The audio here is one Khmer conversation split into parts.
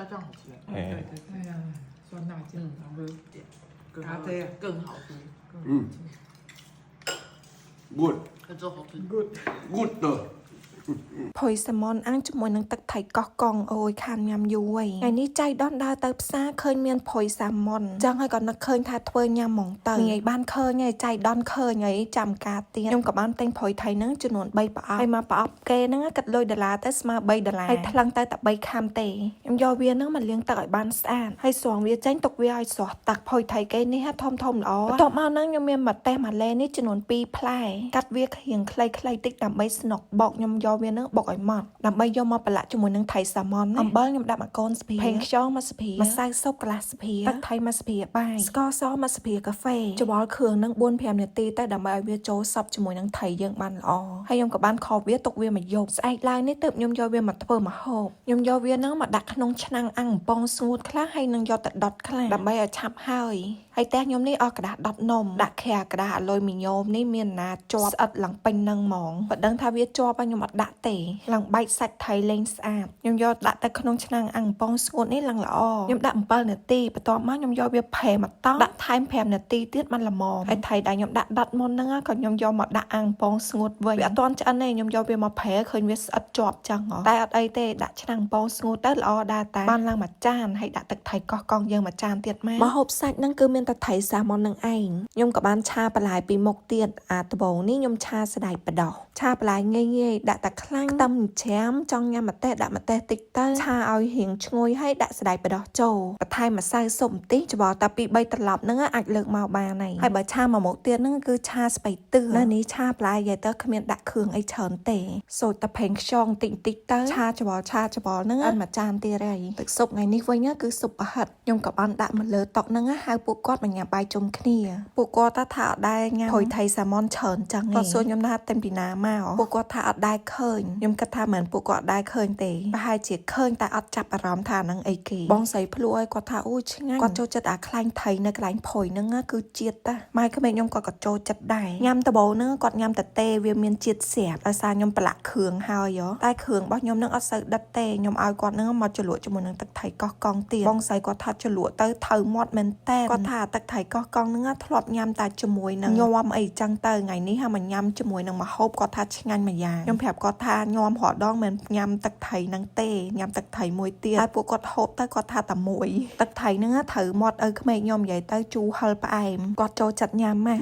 虾酱好吃。对对对，哎呀，酸辣酱，然后点更咖啡啊更好吃，嗯，good 这好吃。 good good 的。 ផុយសាម៉ុនអាំងជាមួយនឹងទឹកថៃកោះកងអូយខានញ៉ាំយូរហើយថ្ងៃនេះចៃដនដើរទៅផ្សារឃើញមានផុយសាម៉ុនចឹងហើយក៏នឹកឃើញថាធ្វើញ៉ាំហ្មងទៅងាយបានឃើញហើយចៃដនឃើញហើយចាំការទៀតខ្ញុំក៏បានទិញផុយថៃហ្នឹងចំនួន3ប្រអប់ហើយមកប្រអប់គេហ្នឹងគិតលុយដុល្លារទៅស្មើ$3ហើយថ្លឹងទៅតែ3ខាំទេខ្ញុំយកវាហ្នឹងមកលាងទឹកឲ្យបានស្អាតហើយស្រង់វាចេញទុកវាឲ្យស្រស់ទឹកផុយថៃគេនេះធំៗល្អបន្ទាប់មកហ្នឹងខ្ញុំមានម្ទេសម៉ាឡេនេះចំនួន2ផ្លែកាត់វារៀងខ្លីៗតិចដើម្បីស្នុកបោកខ្ញុំយកវាហ្នឹងបុកឲ្យម៉ត់ដើម្បីយកមកប្រឡាក់ជាមួយនឹងថៃសាម៉ុនអំបិលខ្ញុំដាក់មួយកូនស្ភាផេងខ្យងមួយស្ភាម្សៅស៊ុបកន្លះស្ភាទឹកថៃមួយស្ភាបាយស្ករសមួយស្ភាកាហ្វេច្បល់គ្រឿងនឹង 4-5 នាទីទៅដើម្បីឲ្យវាចូលសព្វជាមួយនឹងថៃយើងបានល្អហើយខ្ញុំក៏បានខោវាទុកវាមួយយប់ស្អែកឡើងនេះទើបខ្ញុំយកវាមកធ្វើម្ហូបខ្ញុំយកវានឹងមកដាក់ក្នុងឆ្នាំងអាំងបំពងស្ងួតខ្លះហើយនឹងយកទៅដុតខ្លះដើម្បីឲ្យឆាប់ហើយតែខ្ញុំនេះអស់ក្តារដុតនំដាក់ក្រាក្តារអាលុយមីញ៉ូមនេះមានណាជាប់ស្អិតឡើងពេញនឹងហ្មងបើដឹងថាវាជាប់ហើយខ្ញុំអត់ដាក់ទេឡើងបែកសាច់ថៃលេងស្អាតខ្ញុំយកដាក់ទៅក្នុងឆ្នាំងអាំងបំពងស្ងួតនេះឡើងល្អខ្ញុំដាក់7នាទីបន្ទាប់មកខ្ញុំយកវាផេមកតោះដាក់ថែម5នាទីទៀតបានល្មមហើយថៃដែលខ្ញុំដាក់ដុតមុនហ្នឹងក៏ខ្ញុំយកមកដាក់អាំងបំពងស្ងួតវិញវាអត់ទាន់ឆ្អិនទេខ្ញុំយកវាមកផេឃើញវាស្អិតជាប់ចឹងតែអត់អីទេដាក់ឆ្នាំងបំពងស្ងួតទៅល្អដែរតាបានឡើងមួយចានហើយដាក់ទឹកថៃកោះកងយើងមួយចានទៀតម៉ែម្ហូបសាច់ហ្នឹងគឺមានតែថៃសាម៉ុននឹងឯងខ្ញុំក៏បានឆាបន្លែពីមុខទៀតដំបូងនេះខ្ញុំឆាស្ដាយបដោះឆាបន្លែងាយៗដាក់តែខ្លាញ់ខ្ទឹមច្រាមចង់ញ៉ាំម្ទេសដាក់ម្ទេសតិចទៅឆាឲ្យរៀងឈ្ងុយហើយដាក់ស្ដាយបដោះចូលបន្ថែមម្សៅស៊ុបបន្តិចច្បល់តែពី3ត្រឡប់ហ្នឹងអាចលើកមកបានហើយបើឆាមួយមុខទៀតហ្នឹងគឺឆាស្បៃទឿនៅនេះឆាបន្លែយាយទៅគ្មានដាក់គ្រឿងអីច្រើនទេសូត្រតែផេងខ្យងតិចទៅឆាច្បល់ហ្នឹងអត់មួយចានទៀតហើយទឹកស៊ុបថ្ងៃនេះវិញគឺស៊ុបប្រហិតខ្ញុំក៏បានដាក់មកលើតុហ្នឹងហៅពួកគាត់មកញ៉ាំបាយជុំគ្នាពួកគាត់ថាអត់ដែរញ៉ាំផុយថៃសាម៉ុនច្រើនចឹងគាត់សួរខ្ញុំថាតែពីណាមកពួកគាត់ថាអត់ដែរឃើញខ្ញុំគិតថាមិនពួកគាត់អត់ដែរឃើញទេប្រហែលជាឃើញតែអត់ចាប់អារម្មណ៍ថាហ្នឹងអីគេបងស្រីភ្លួឲ្យគាត់ថាអូឆ្ងាញ់គាត់ចូលចិត្តអាខ្លាញ់ថៃនៅកន្លែងផុយហ្នឹងគឺជាតិតាម៉ែក្មេងខ្ញុំគាត់ក៏ចូលចិត្តដែរញ៉ាំដបូងហ្នឹងគាត់ញ៉ាំតែទេវាមានជាតិស្រាប់ដោយសារខ្ញុំប្រឡាក់គ្រឿងហើយតែគ្រឿងរបស់ខ្ញុំហ្នឹងអត់សូវដិតទេខ្ញុំឲ្យគាត់ហ្នឹងមកជ្រលក់ជាមួយនឹងទឹកថៃកោះកងទៀតបងស្រីគាត់ថាជ្រលក់ទៅថៅមាត់មែនតែគាត់ថាទឹកថៃកោះកងហ្នឹងធ្លាប់ញ៉ាំតែជាមួយនឹងញ៉ាំអីចឹងទៅថ្ងៃនេះហើយមកញ៉ាំជាមួយនឹងម្ហូបគាត់ថាឆ្ងាញ់មួយយ៉ាងខ្ញុំប្រាប់គាត់ថាញ៉ាំរហដងមិនញ៉ាំទឹកថៃហ្នឹងទេញ៉ាំទឹកថៃមួយទៀតហើយពួកគាត់ហូបទៅគាត់ថាតែមួយទឹកថៃហ្នឹងត្រូវមាត់ឪក្មេងខ្ញុំនិយាយទៅជូរហឹលផ្អែមគាត់ចូលចិត្តញ៉ាំម៉ា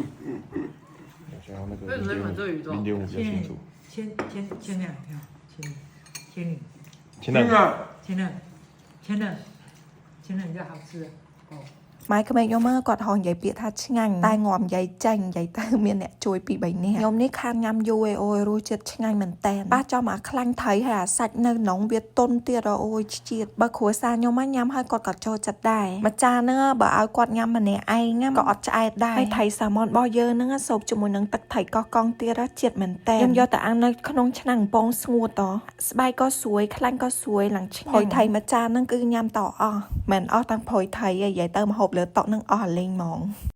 想要那个为什么你们这宇宙零点五比较清楚。千两条，千零，现在千两就好吃哦。 ម៉ែក្មេងខ្ញុំគាត់ហៅនិយាយពាក្យថាឆ្ងាញ់តែងំនិយាយចាញ់និយាយទៅមានអ្នកជួយពី3នាក់ខ្ញុំនេះខានញ៉ាំយូរឯអូយរសជាតិឆ្ងាញ់មែនតែនប៉ះចំអាខ្លាញ់ថៃហើយអាសាច់នៅក្នុងវាទន់ទៀតអូយជាតិបើគ្រួសារខ្ញុំញ៉ាំហើយគាត់ក៏ចូលចិត្តដែរម្ចាស់ហ្នឹងបើឲ្យគាត់ញ៉ាំម្នាក់ឯងក៏អត់ឆ្អែតដែរហើយថៃសាម៉ុនរបស់យើងហ្នឹងសូបជាមួយនឹងទឹកថៃកោះកងទៀតជាតិមែនតែនខ្ញុំយកទៅអាំងនៅក្នុងឆ្នាំងបំពងស្ងួតស្បែកក៏ស្រួយខ្លាញ់ក៏ស្រួយឡើងឆ្ងាញ់ផុយថៃម្ចាស់ហ្នឹងគឺញ៉ាំតអស់មិនអស់ទាំងផុយថៃឯងនិយាយទៅម្ហូបលើតុនឹងអស់លេងហ្មង